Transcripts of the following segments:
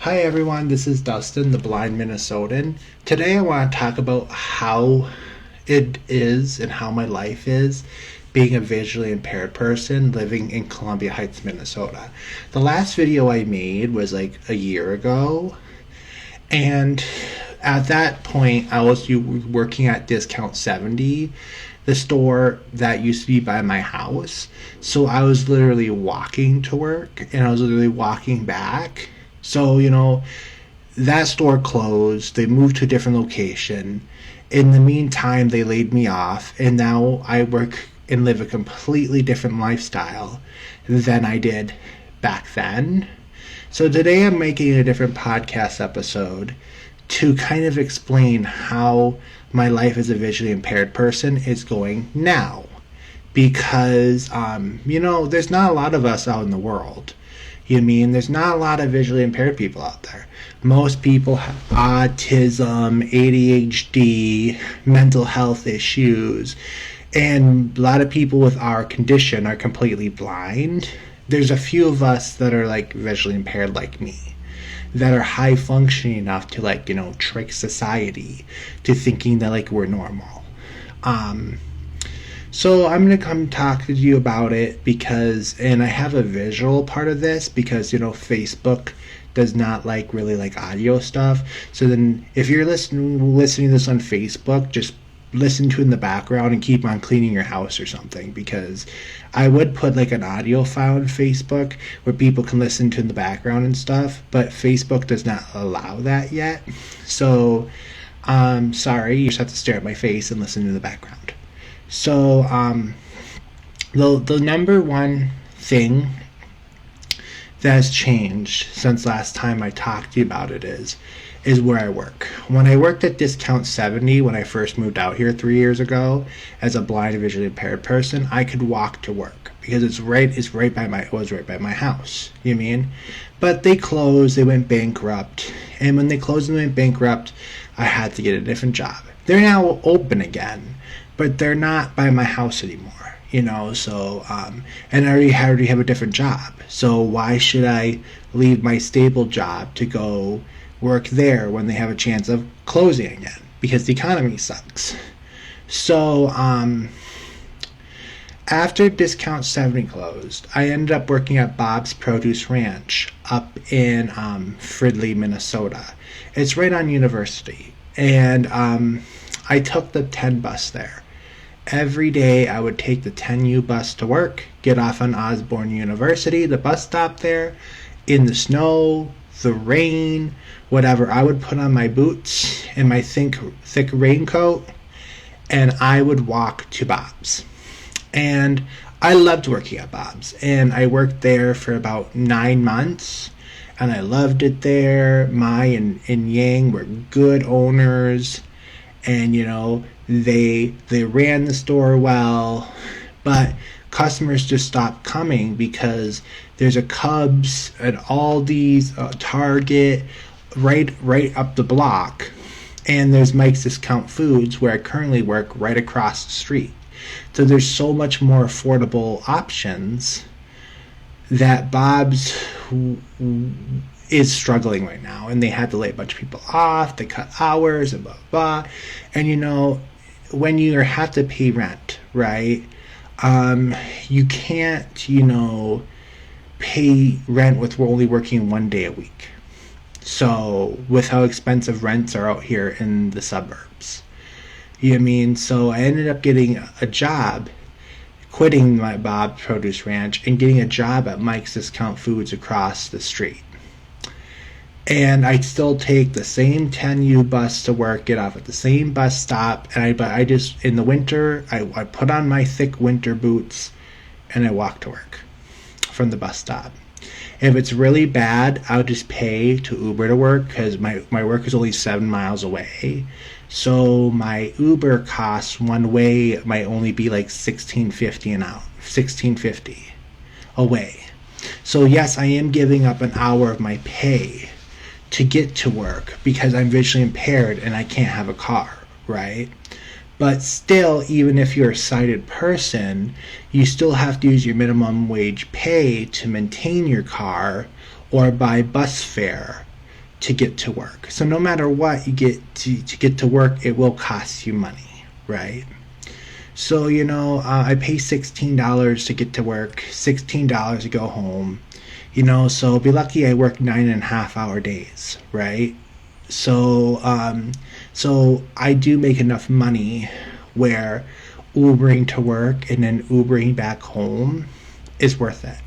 Hi everyone, this is Dustin, the blind Minnesotan. Today I want to talk about how it is and how my life is being a visually impaired person living in Columbia Heights, Minnesota. The last video I made was like a year ago, and at that point I was working at Discount 70, the store that used to be by my house. So I was literally walking to work and I was literally walking back. So, that store closed. They moved to a different location. In the meantime, they laid me off, and now I work and live a completely different lifestyle than I did back then. So today I'm making a different podcast episode to kind of explain how my life as a visually impaired person is going now. Because, there's not a lot of us out in the world. There's not a lot of visually impaired people out there. Most people have autism, ADHD, mental health issues, and a lot of people with our condition are completely blind. There's a few of us that are like visually impaired like me, that are high functioning enough to trick society to thinking that we're normal. So I'm going to come talk to you about it and I have a visual part of this because, Facebook does not really like audio stuff. So then if you're listening to this on Facebook, just listen to it in the background and keep on cleaning your house or something, because I would put an audio file on Facebook where people can listen to in the background and stuff, but Facebook does not allow that yet. So, sorry, you just have to stare at my face and listen to the background. So, the number one thing that has changed since last time I talked to you about it is where I work. When I worked at Discount 70, when I first moved out here 3 years ago, as a blind and visually impaired person, I could walk to work because it was right by my house. But they closed, they went bankrupt, and when they closed and went bankrupt, I had to get a different job. They're now open again, but they're not by my house anymore, so, and I already have a different job, so why should I leave my stable job to go work there when they have a chance of closing again, because the economy sucks. So, after Discount 70 closed, I ended up working at Bob's Produce Ranch up in Fridley, Minnesota. It's right on University, and I took the 10 bus there. Every day I would take the 10U bus to work, get off on Osborne University, the bus stop there, in the snow, the rain, whatever. I would put on my boots and my thick raincoat, and I would walk to Bob's. And I loved working at Bob's, and I worked there for about 9 months, and I loved it there. Mai and Yang were good owners, and they ran the store well, but customers just stopped coming because there's a Cubs, an Aldi's, a Target right up the block, and there's Mike's Discount Foods, where I currently work, right across the street. So there's so much more affordable options that Bob's is struggling right now, and they had to lay a bunch of people off, they cut hours, and blah blah. And when you have to pay rent, right, you can't pay rent with only working 1 day a week. So with how expensive rents are out here in the suburbs, so I ended up getting a job, quitting my Bob's Produce Ranch and getting a job at Mike's Discount Foods across the street. And I still take the same 10U bus to work, get off at the same bus stop, but I just, in the winter, I put on my thick winter boots and I walk to work from the bus stop. If it's really bad, I'll just pay to Uber to work, because my work is only 7 miles away. So my Uber costs one way might only be $16.50 an hour, $16.50 away. So yes, I am giving up an hour of my pay to get to work because I'm visually impaired and I can't have a car, right? But still, even if you're a sighted person, you still have to use your minimum wage pay to maintain your car or buy bus fare to get to work. So no matter what you get to get to work, it will cost you money, right? So, I pay $16 to get to work, $16 to go home, so be lucky I work 9.5 hour days, right? So I do make enough money where Ubering to work and then Ubering back home is worth it.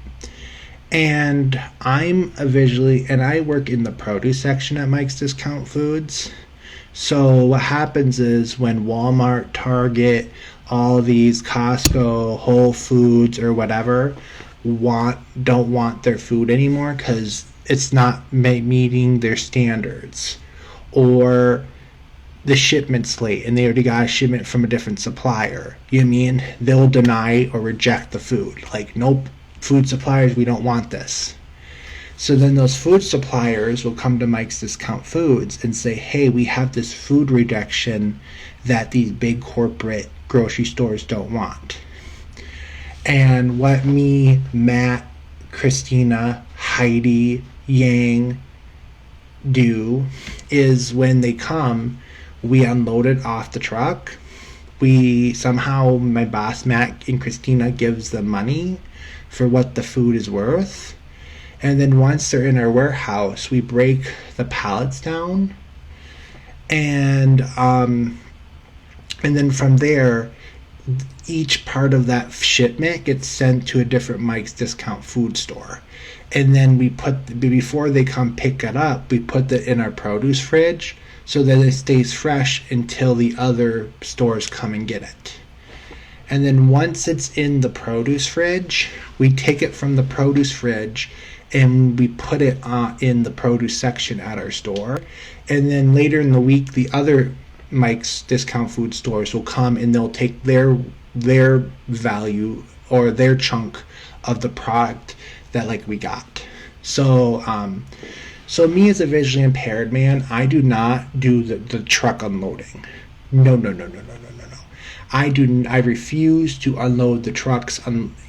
And I work in the produce section at Mike's Discount Foods. So what happens is when Walmart, Target, all these Costco, Whole Foods, or whatever don't want their food anymore because it's not meeting their standards, or the shipment's late and they already got a shipment from a different supplier. You know what I mean? They'll deny or reject the food. Like, nope, food suppliers, we don't want this. So then those food suppliers will come to Mike's Discount Foods and say, hey, we have this food rejection that these big corporate grocery stores don't want. And what me, Matt, Christina, Heidi, Yang do is when they come, we unload it off the truck. My boss, Matt, and Christina gives them money for what the food is worth. And then once they're in our warehouse, we break the pallets down. And then from there, each part of that shipment gets sent to a different Mike's Discount Food store. And then before they come pick it up, we put it in our produce fridge so that it stays fresh until the other stores come and get it. And then once it's in the produce fridge, we take it from the produce fridge and we put it in the produce section at our store. And then later in the week, the other Mike's Discount Food stores will come and they'll take their value or their chunk of the product that we got. So me as a visually impaired man, I do not do the truck unloading. No. I refuse to unload the trucks.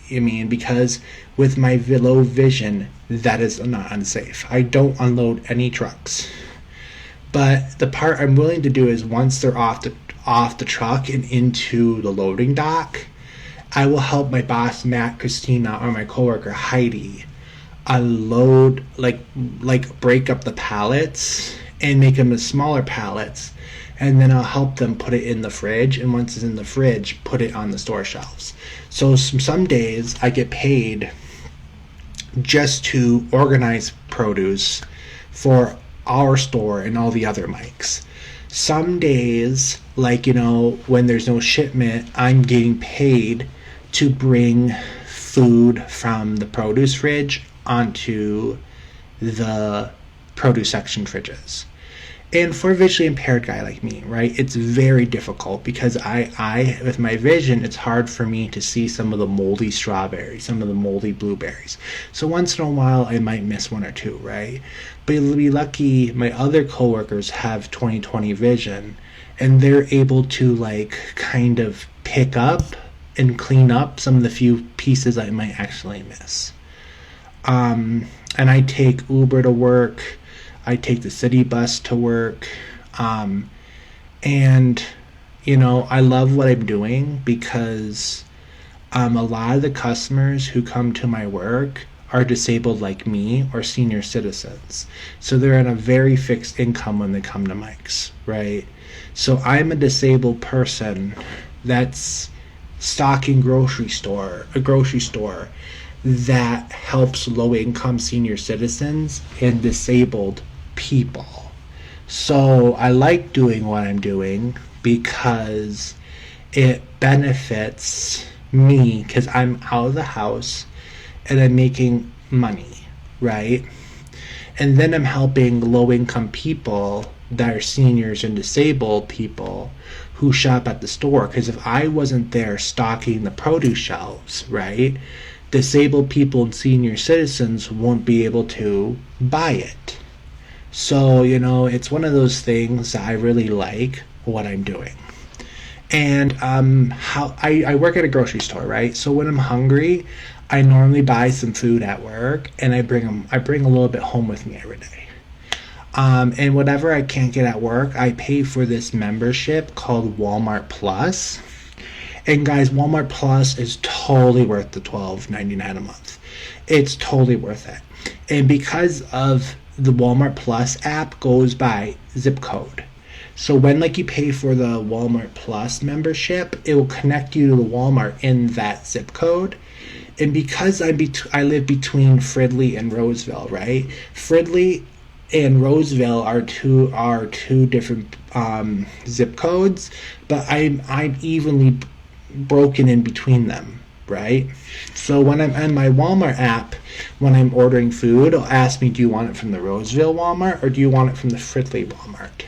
Because with my low vision, that is not unsafe. I don't unload any trucks. But the part I'm willing to do is once they're off the truck and into the loading dock, I will help my boss, Matt, Christina, or my coworker, Heidi, unload, break up the pallets and make them as smaller pallets. And then I'll help them put it in the fridge. And once it's in the fridge, put it on the store shelves. So some days I get paid just to organize produce for our store and all the other mics. Some days, when there's no shipment, I'm getting paid to bring food from the produce fridge onto the produce section fridges. And for a visually impaired guy like me, right, it's very difficult because I with my vision, it's hard for me to see some of the moldy strawberries, some of the moldy blueberries. So once in a while, I might miss one or two, right? But you'll be lucky my other coworkers have 20/20 vision, and they're able to kind of pick up and clean up some of the few pieces I might actually miss. And I take Uber to work. I take the city bus to work. And, I love what I'm doing because a lot of the customers who come to my work are disabled like me or senior citizens. So they're on a very fixed income when they come to Mike's, right? So I'm a disabled person that's stocking a grocery store that helps low-income senior citizens and disabled people. So I like doing what I'm doing because it benefits me because I'm out of the house and I'm making money, right? And then I'm helping low-income people that are seniors and disabled people who shop at the store. Because if I wasn't there stocking the produce shelves, right, disabled people and senior citizens won't be able to buy it. So, it's one of those things that I really like what I'm doing. And how I work at a grocery store, right? So when I'm hungry, I normally buy some food at work and I bring a little bit home with me every day. And whatever I can't get at work, I pay for this membership called Walmart Plus. And guys, Walmart Plus is totally worth the $12.99 a month. It's totally worth it. And because of the Walmart Plus app goes by zip code. So when you pay for the Walmart Plus membership, it will connect you to the Walmart in that zip code. And because I live between Fridley and Roseville, right? Fridley and Roseville are two different zip codes, but I'm evenly broken in between them, right? So when I'm on my Walmart app, when I'm ordering food, it'll ask me, do you want it from the Roseville Walmart or do you want it from the Fridley Walmart?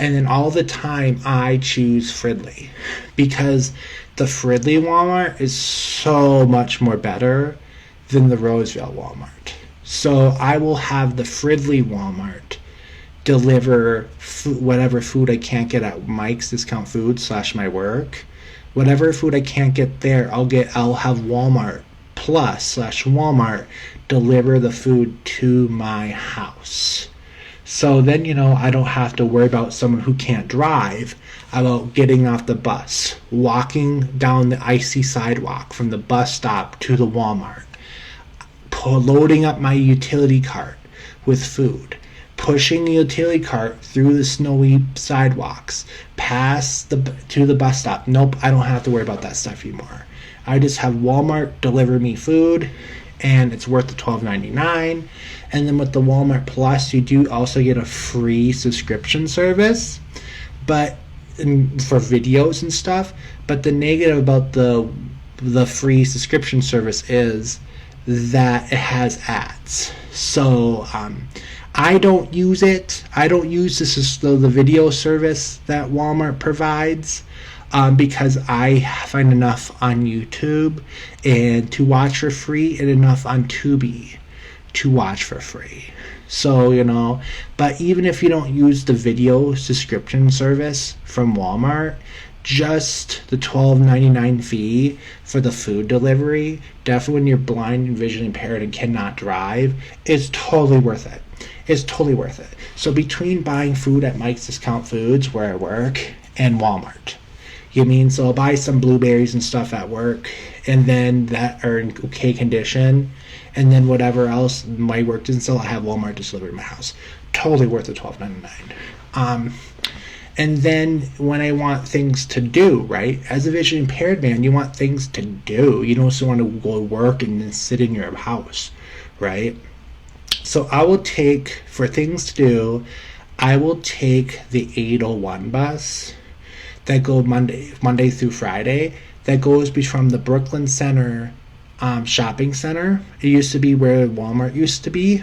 And then all the time I choose Fridley because the Fridley Walmart is so much more better than the Roseville Walmart. So I will have the Fridley Walmart deliver whatever food I can't get at Mike's Discount Food / my work. Whatever food I can't get there, I'll have Walmart Plus / Walmart deliver the food to my house. So then, I don't have to worry about someone who can't drive about getting off the bus, walking down the icy sidewalk from the bus stop to the Walmart, loading up my utility cart with food, pushing the utility cart through the snowy sidewalks, to the bus stop. Nope, I don't have to worry about that stuff anymore. I just have Walmart deliver me food, and it's worth the $12.99. And then with the Walmart Plus, you do also get a free subscription service, but for videos and stuff. But the negative about the free subscription service is that it has ads. So I don't use it. I don't use the video service that Walmart provides because I find enough on YouTube and to watch for free and enough on Tubi to watch for free. So, but even if you don't use the video subscription service from Walmart, just the $12.99 fee for the food delivery, definitely when you're blind and visually impaired and cannot drive, is totally worth it. It's totally worth it. So between buying food at Mike's Discount Foods, where I work, and Walmart, so I'll buy some blueberries and stuff at work, and then that are in okay condition, and then whatever else my work doesn't sell, I have Walmart just delivered to my house. Totally worth the $12.99. And then when I want things to do, right? As a visually impaired man, you want things to do. You don't just want to go to work and then sit in your house, right? So for things to do, I will take the 801 bus that goes Monday through Friday, that goes from the Brooklyn Center shopping center. It used to be where Walmart used to be,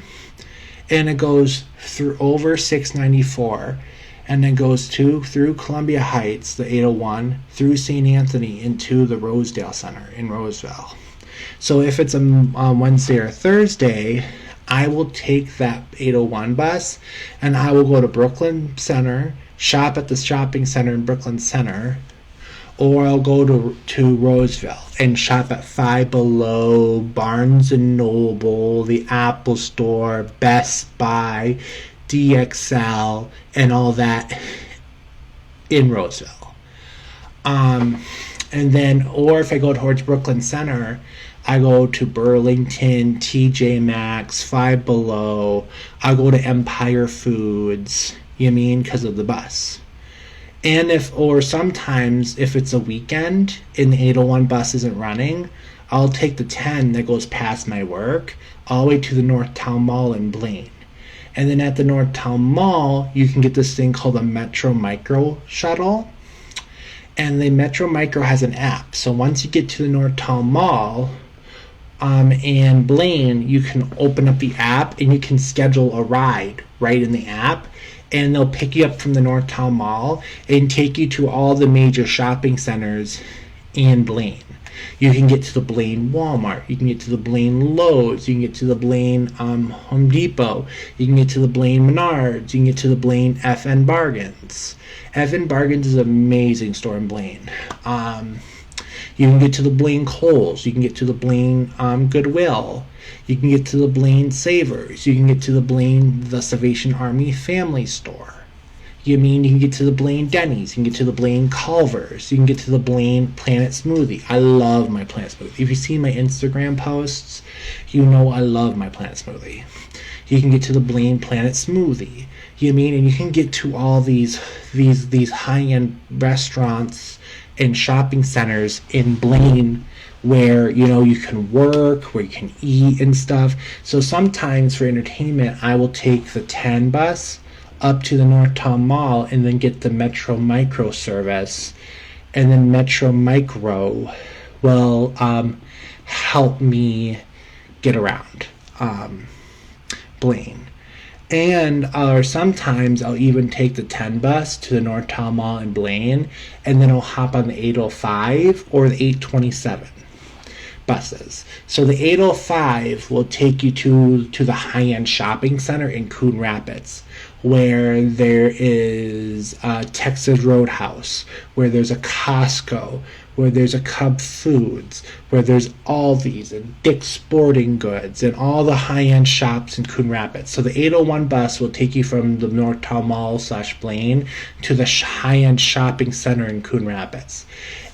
and it goes through over 694, and then goes through Columbia Heights, the 801, through St. Anthony into the Rosedale Center in Roseville. So if it's on Wednesday or Thursday, I will take that 801 bus and I will go to Brooklyn Center, shop at the shopping center in Brooklyn Center, or I'll go to Roseville and shop at Five Below, Barnes & Noble, the Apple Store, Best Buy, DXL, and all that in Roseville. And then, or if I go towards Brooklyn Center, I go to Burlington, TJ Maxx, Five Below. I go to Empire Foods, because of the bus. And sometimes if it's a weekend and the 801 bus isn't running, I'll take the 10 that goes past my work all the way to the Northtown Mall in Blaine. And then at the Northtown Mall, you can get this thing called a Metro Micro shuttle. And the Metro Micro has an app. So once you get to the Northtown Mall and Blaine, you can open up the app and you can schedule a ride right in the app. And they'll pick you up from the Northtown Mall and take you to all the major shopping centers in Blaine. You can get to the Blaine Walmart. You can get to the Blaine Lowe's. You can get to the Blaine Home Depot. You can get to the Blaine Menards. You can get to the Blaine FN Bargains. FN Bargains is an amazing store in Blaine. You can get to the Blaine Coles. You can get to the Blaine Goodwill. You can get to the Blaine Savers. You can get to the Salvation Army Family Store. You can get to the Blaine Denny's. You can get to the Blaine Culver's. You can get to the Blaine Planet Smoothie. I love my Planet Smoothie. If you see my Instagram posts, you know I love my Planet Smoothie. You can get to the Blaine Planet Smoothie. And you can get to all these high-end restaurants and shopping centers in Blaine where, you can work, where you can eat and stuff. So sometimes for entertainment, I will take the 10 bus up to the Northtown Mall and then get the Metro Micro service. And then Metro Micro will help me get around Blaine. Or sometimes I'll even take the 10 bus to the Northtown Mall in Blaine, and then I'll hop on the 805 or the 827 buses. So the 805 will take you to the high-end shopping center in Coon Rapids, where there is a Texas Roadhouse, where there's a Costco, where there's a Cub Foods, where there's Aldi's and Dick's Sporting Goods and all the high-end shops in Coon Rapids. So the 801 bus will take you from the Northtown Mall / Blaine to the high-end shopping center in Coon Rapids.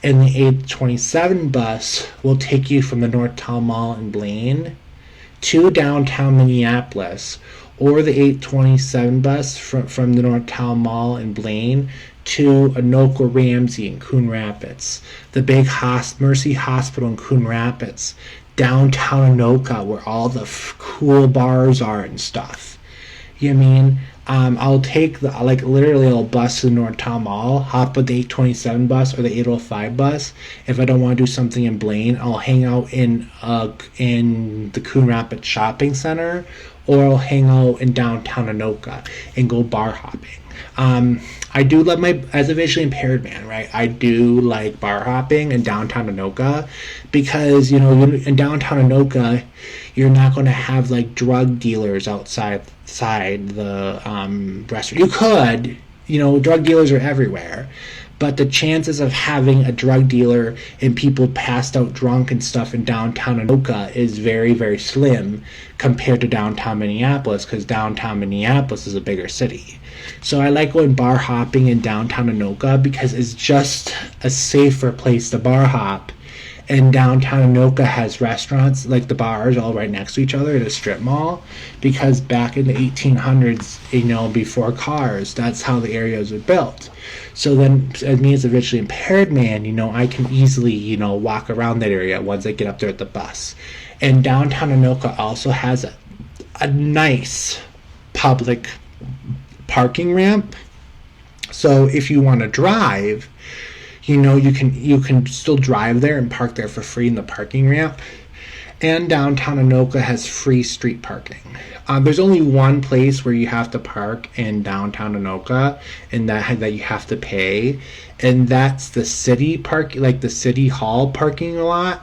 And the 827 bus will take you from the Northtown Mall in Blaine to downtown Minneapolis, or the 827 bus from the Northtown Mall in Blaine to Anoka Ramsey in Coon Rapids, the big Mercy Hospital in Coon Rapids, downtown Anoka where all the cool bars are and stuff. I'll take I'll bus to the Northtown Mall, hop with the 827 bus or the 805 bus. If I don't want to do something in Blaine, I'll hang out in the Coon Rapids Shopping Center, or I'll hang out in downtown Anoka and go bar hopping. I do love as a visually impaired man, right? I do like bar hopping in downtown Anoka because, in downtown Anoka, you're not going to have drug dealers outside the restaurant. You could, drug dealers are everywhere, but the chances of having a drug dealer and people passed out drunk and stuff in downtown Anoka is very, very slim compared to downtown Minneapolis, because downtown Minneapolis is a bigger city. So I like going bar hopping in downtown Anoka because it's just a safer place to bar hop. And downtown Anoka has restaurants, the bars, all right next to each other at a strip mall, because back in the 1800s, before cars, that's how the areas were built. So then, as me as a visually impaired man, I can easily, walk around that area once I get up there at the bus. And downtown Anoka also has a nice public parking ramp. So if you want to drive, you can still drive there and park there for free in the parking ramp. And downtown Anoka has free street parking. There's only one place where you have to park in downtown Anoka, and that you have to pay, and that's the city park, the city hall parking lot,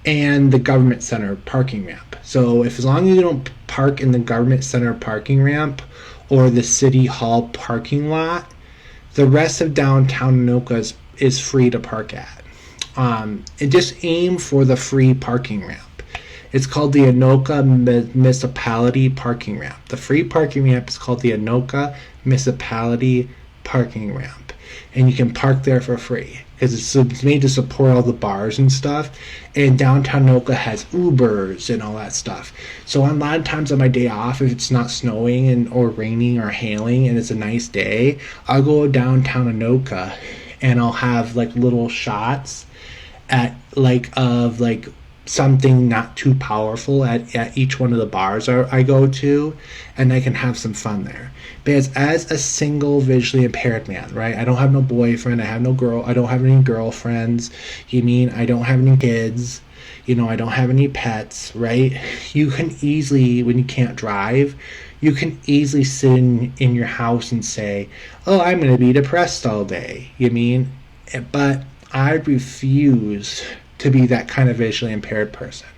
and the government center parking ramp. So as long as you don't park in the government center parking ramp or the city hall parking lot, the rest of downtown Anoka is free to park at. And just aim for the free parking ramp. It's called the Anoka Municipality Parking Ramp. The free parking ramp is called the Anoka Municipality Parking Ramp. And you can park there for free because it's made to support all the bars and stuff. And downtown Anoka has Ubers and all that stuff. So a lot of times on my day off, if it's not snowing or raining or hailing and it's a nice day, I'll go downtown Anoka and I'll have little shots at something not too powerful at each one of the bars I go to, and I can have some fun there. Because as a single visually impaired man, right, I don't have no boyfriend, I don't have any girlfriends, I don't have any kids, I don't have any pets, right? You can easily, when you can't drive, you can easily sit in your house and say, oh, I'm going to be depressed all day, But I refuse to be that kind of visually impaired person.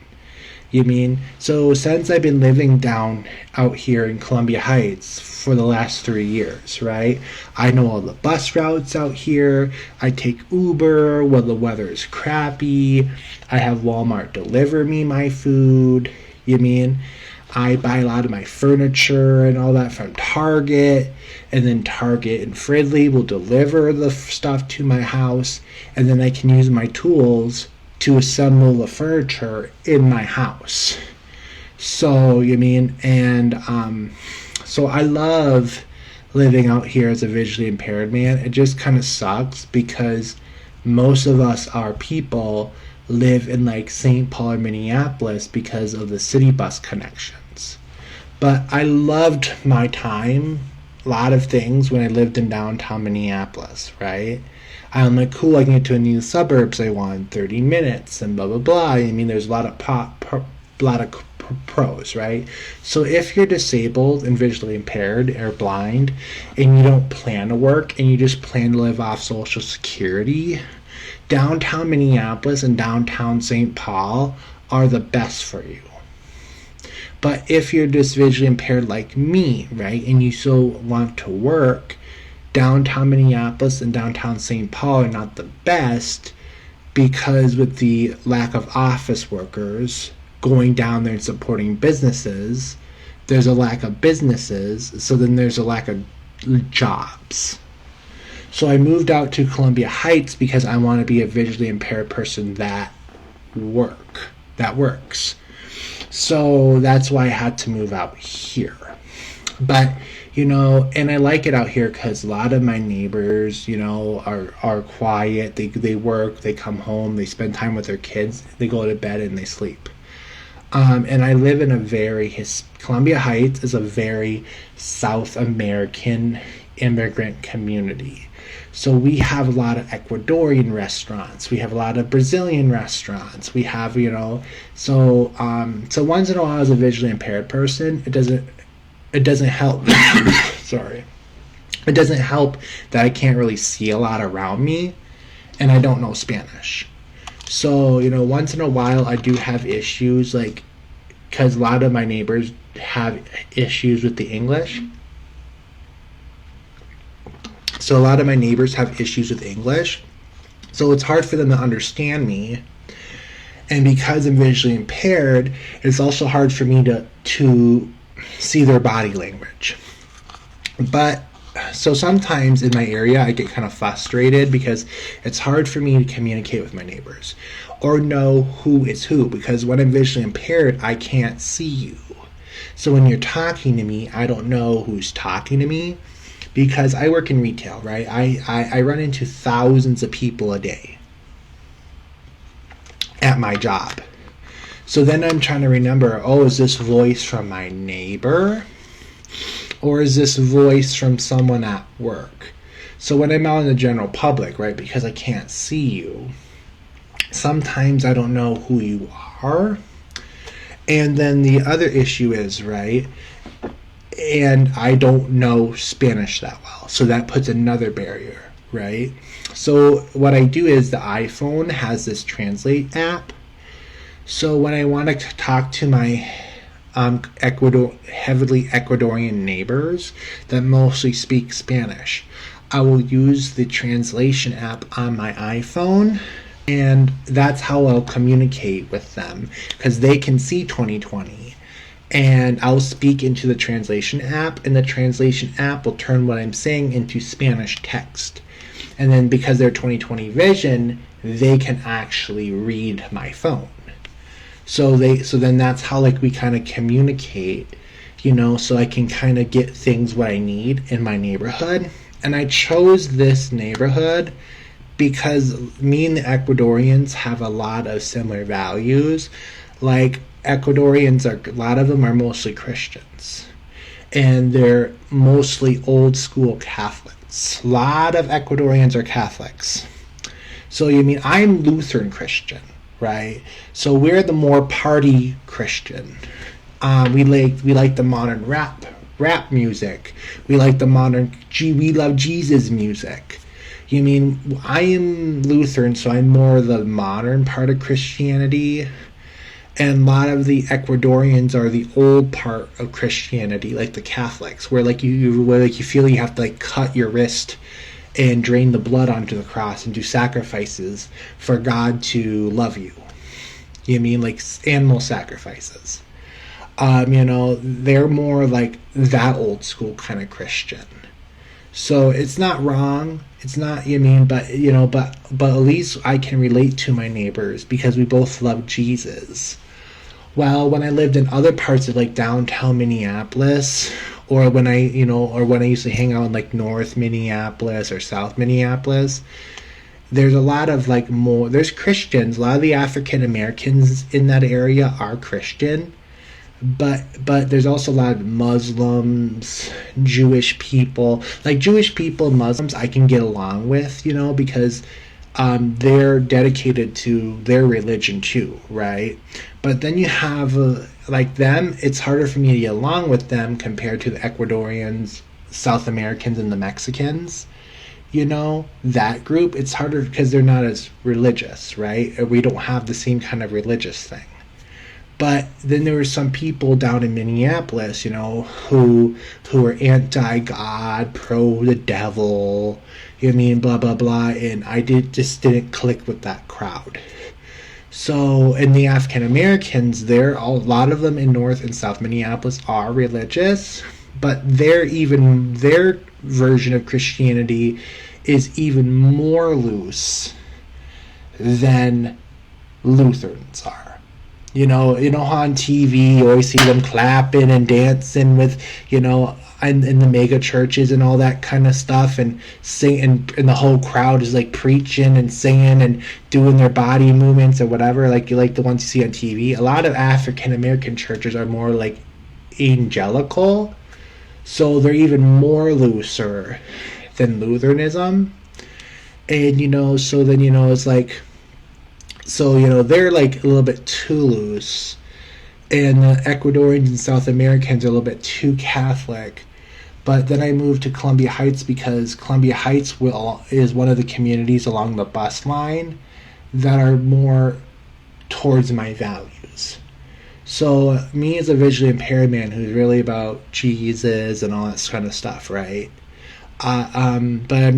You mean? So since I've been living down out here in Columbia Heights for the last 3 years, right? I know all the bus routes out here. I take Uber when the weather is crappy. I have Walmart deliver me my food. You mean? I buy a lot of my furniture and all that from Target, and then Target and Fridley will deliver the stuff to my house, and then I can use my tools to assemble the furniture in my house. So, you mean, and so I love living out here as a visually impaired man. It just kind of sucks because most of us, our people, live in like St. Paul or Minneapolis because of the city bus connections. But I loved my time, a lot of things, when I lived in downtown Minneapolis, right? I'm like, cool, I can get to a new suburbs I want in 30 minutes and blah, blah, blah. I mean, there's a lot of pros, right? So if you're disabled and visually impaired or blind and you don't plan to work and you just plan to live off Social Security, downtown Minneapolis and downtown St. Paul are the best for you. But if you're just visually impaired like me, right, and you still want to work, downtown Minneapolis and downtown St. Paul are not the best because with the lack of office workers going down there and supporting businesses, there's a lack of businesses, so then there's a lack of jobs. So I moved out to Columbia Heights because I want to be a visually impaired person that works. So that's why I had to move out here. But, and I like it out here because a lot of my neighbors, are quiet. They work, they come home, they spend time with their kids, they go to bed and they sleep. And I live in Columbia Heights is a very South American immigrant community. So we have a lot of Ecuadorian restaurants. We have a lot of Brazilian restaurants. We have, so once in a while as a visually impaired person, it doesn't help. Sorry. It doesn't help that I can't really see a lot around me and I don't know Spanish. So, once in a while I do have issues, like, because a lot of my neighbors have issues with the English. So a lot of my neighbors have issues with English. So it's hard for them to understand me. And because I'm visually impaired, it's also hard for me to see their body language. But so sometimes in my area, I get kind of frustrated because it's hard for me to communicate with my neighbors or know who is who, because when I'm visually impaired, I can't see you. So when you're talking to me, I don't know who's talking to me because I work in retail, right? I run into thousands of people a day at my job. So then I'm trying to remember, is this voice from my neighbor? Or is this voice from someone at work? So when I'm out in the general public, right, because I can't see you, sometimes I don't know who you are. And then the other issue is, right, and I don't know Spanish that well. So that puts another barrier, right? So what I do is the iPhone has this translate app. So when I want to talk to my heavily Ecuadorian neighbors that mostly speak Spanish, I will use the translation app on my iPhone, and that's how I'll communicate with them because they can see 2020. And I'll speak into the translation app, and the translation app will turn what I'm saying into Spanish text. And then because they're 2020 vision, they can actually read my phone. So then that's how we kind of communicate, so I can kind of get things what I need in my neighborhood. And I chose this neighborhood because me and the Ecuadorians have a lot of similar values. Like Ecuadorians, a lot of them are mostly Christians. And they're mostly old school Catholics. A lot of Ecuadorians are Catholics. So I'm Lutheran Christian, right? So we're the more party Christian. We like the modern rap music. We like the modern we love Jesus music. I am Lutheran, so I'm more the modern part of Christianity. And a lot of the Ecuadorians are the old part of Christianity, like the Catholics, where you feel you have to like cut your wrist and drain the blood onto the cross and do sacrifices for God to love you. You mean like animal sacrifices? They're more like that old school kind of Christian. So it's not wrong. It's not, but at least I can relate to my neighbors because we both love Jesus. Well, when I lived in other parts of like downtown Minneapolis, or when I used to hang out in like North Minneapolis or South Minneapolis, there's a lot of there's Christians. A lot of the African Americans in that area are Christian, but there's also a lot of Muslims, Jewish people. Like Jewish people, Muslims, I can get along with, because they're dedicated to their religion too, right? But then you have them. It's harder for me to get along with them compared to the Ecuadorians, South Americans, and the Mexicans. That group, it's harder because they're not as religious, right? We don't have the same kind of religious thing. But then there were some people down in Minneapolis, who were anti-God, pro the devil, blah, blah, blah. And I just didn't click with that crowd. So, and the African Americans, a lot of them in North and South Minneapolis are religious, but their version of Christianity is even more loose than Lutherans are. How on TV you always see them clapping and dancing with, in the mega churches and all that kind of stuff, and sing, and the whole crowd is like preaching and singing and doing their body movements or whatever, like the ones you see on TV. A lot of African American churches are more like evangelical, so they're even more looser than Lutheranism. And so then it's like, so they're like a little bit too loose, and the Ecuadorians and South Americans are a little bit too Catholic. But then I moved to Columbia Heights because Columbia Heights is one of the communities along the bus line that are more towards my values. So me as a visually impaired man who's really about Jesus and all that kind of stuff, right? But I'm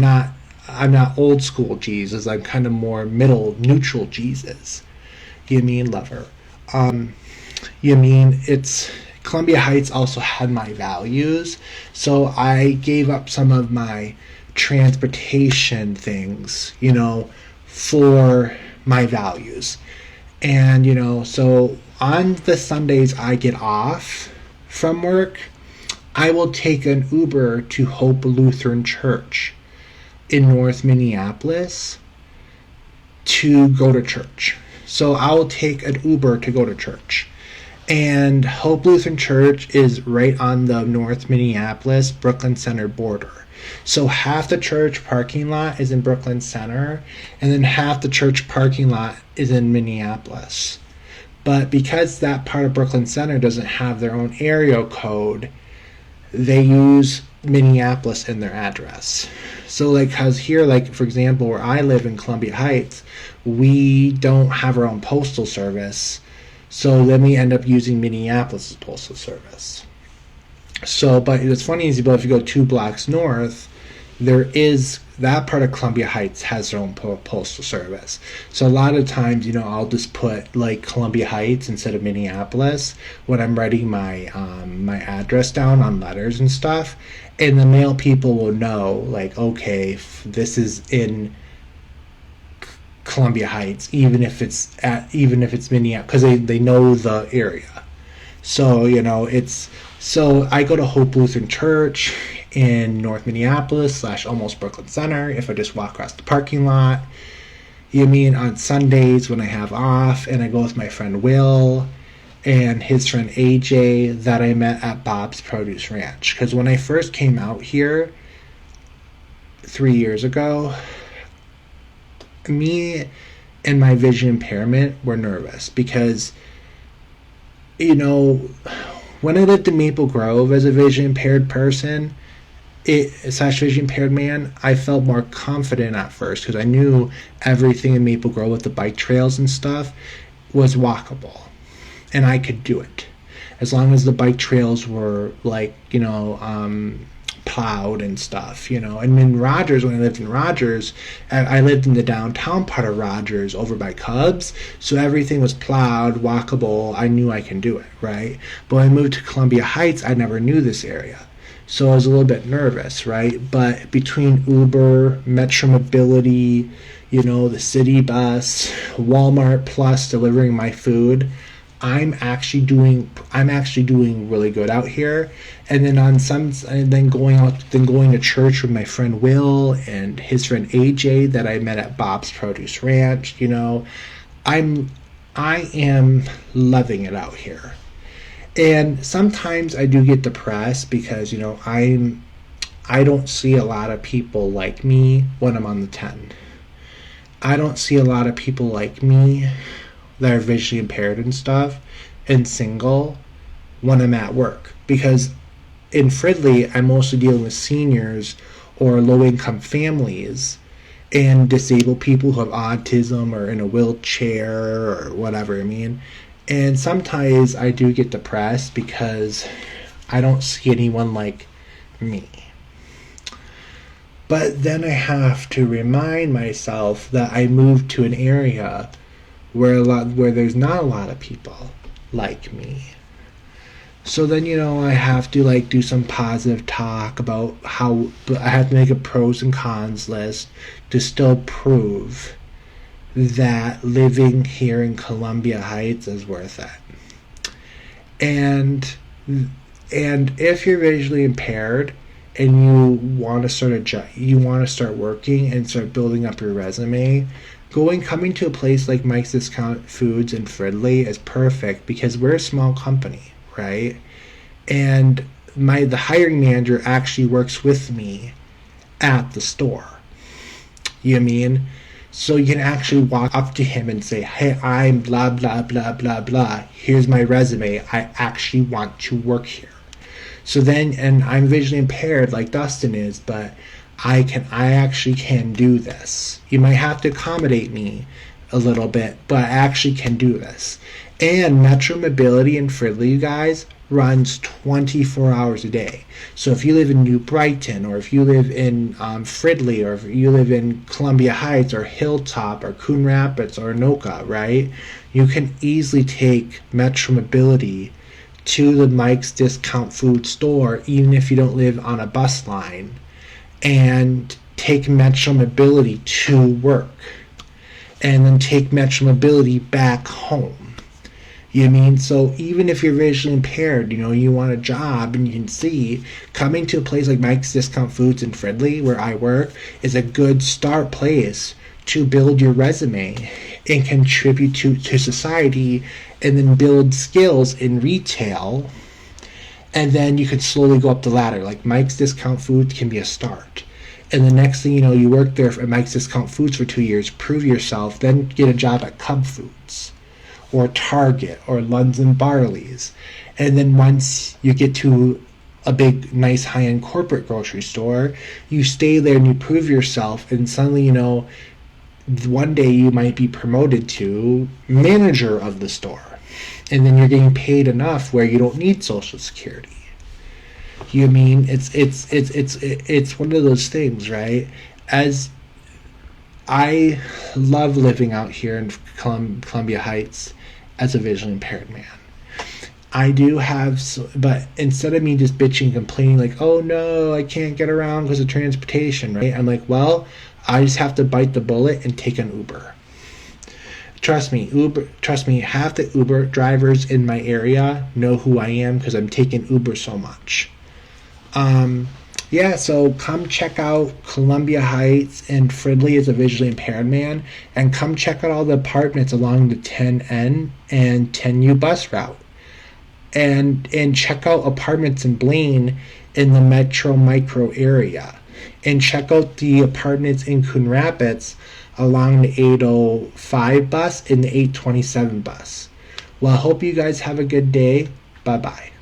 not old school Jesus. I'm kind of more neutral Jesus. Lover. It's Columbia Heights also had my values, so I gave up some of my transportation things, for my values. And so on the Sundays I get off from work, I will take an Uber to Hope Lutheran Church in North Minneapolis to go to church. So I'll take an Uber to go to church. And Hope Lutheran Church is right on the North Minneapolis Brooklyn Center border. So half the church parking lot is in Brooklyn Center, and then half the church parking lot is in Minneapolis. But because that part of Brooklyn Center doesn't have their own area code, they use Minneapolis in their address. So cause here, for example, where I live in Columbia Heights, we don't have our own postal service. So then we end up using Minneapolis' postal service. So, but it's funny is, if you go 2 blocks north, there is that part of Columbia Heights has their own postal service. So a lot of times, I'll just put Columbia Heights instead of Minneapolis when I'm writing my my address down on letters and stuff, and the mail people will know okay, this is in Columbia Heights, even if it's Minneapolis, because they know the area. So so I go to Hope Lutheran Church in North Minneapolis / almost Brooklyn Center if I just walk across the parking lot. On Sundays when I have off, and I go with my friend Will and his friend AJ that I met at Bob's Produce Ranch. Because when I first came out here 3 years ago, me and my vision impairment were nervous because, when I lived in Maple Grove as a vision impaired person, / vision impaired man, I felt more confident at first because I knew everything in Maple Grove with the bike trails and stuff was walkable. and I could do it as long as the bike trails were like, plowed and stuff, And in Rogers, when I lived in Rogers, I lived in the downtown part of Rogers over by Cubs, so everything was plowed, walkable. I knew I can do it, right? But when I moved to Columbia Heights, I never knew this area. So I was a little bit nervous, right? But between Uber, Metro Mobility, the city bus, Walmart Plus delivering my food, I'm actually doing really good out here. And then going to church with my friend Will and his friend AJ that I met at Bob's Produce Ranch. I am loving it out here. And sometimes I do get depressed because I don't see a lot of people like me when I'm on the 10. I don't see a lot of people like me that are visually impaired and stuff and single when I'm at work, because in Fridley I'm mostly dealing with seniors or low-income families and disabled people who have autism or in a wheelchair or whatever. And sometimes I do get depressed because I don't see anyone like me. But then I have to remind myself that I moved to an area where there's not a lot of people like me. So then, I have to do some positive talk about how I have to make a pros and cons list to still prove that living here in Columbia Heights is worth it. And if you're visually impaired and you want to start working and start building up your resume, coming to a place like Mike's Discount Foods in Fridley is perfect because we're a small company, right? And the hiring manager actually works with me at the store. So you can actually walk up to him and say, hey, I'm blah, blah, blah, blah, blah. Here's my resume. I actually want to work here. So then, and I'm visually impaired like Dustin is, but I actually can do this. You might have to accommodate me a little bit, but I actually can do this. And Metro Mobility in Fridley, you guys, runs 24 hours a day. So if you live in New Brighton, or if you live in Fridley, or if you live in Columbia Heights, or Hilltop, or Coon Rapids, or Anoka, right? You can easily take Metro Mobility to the Mike's Discount Food store, even if you don't live on a bus line, and take Metro Mobility to work, and then take Metro Mobility back home. So even if you're visually impaired, you want a job, and you can see coming to a place like Mike's Discount Foods in Fridley, where I work, is a good start place to build your resume and contribute to society, and then build skills in retail, and then you can slowly go up the ladder. Like Mike's Discount Foods can be a start. And the next thing you know, you work there at Mike's Discount Foods for 2 years, prove yourself, then get a job at Cub Foods or Target or Lunds and Barley's. And then once you get to a big, nice, high-end corporate grocery store, you stay there and you prove yourself, and suddenly, one day you might be promoted to manager of the store. And then you're getting paid enough where you don't need Social Security. It's one of those things, right? As I love living out here in Columbia Heights as a visually impaired man. I do have, but instead of me just bitching and complaining like, oh no, I can't get around because of transportation, right? I'm like, well, I just have to bite the bullet and take an Uber. Trust me, half the Uber drivers in my area know who I am because I'm taking Uber so much. So come check out Columbia Heights and Fridley as a visually impaired man, and come check out all the apartments along the 10N and 10U bus route. And check out apartments in Blaine in the Metro Micro area. And check out the apartments in Coon Rapids along the 805 bus and the 827 bus. Well, I hope you guys have a good day. Bye-bye.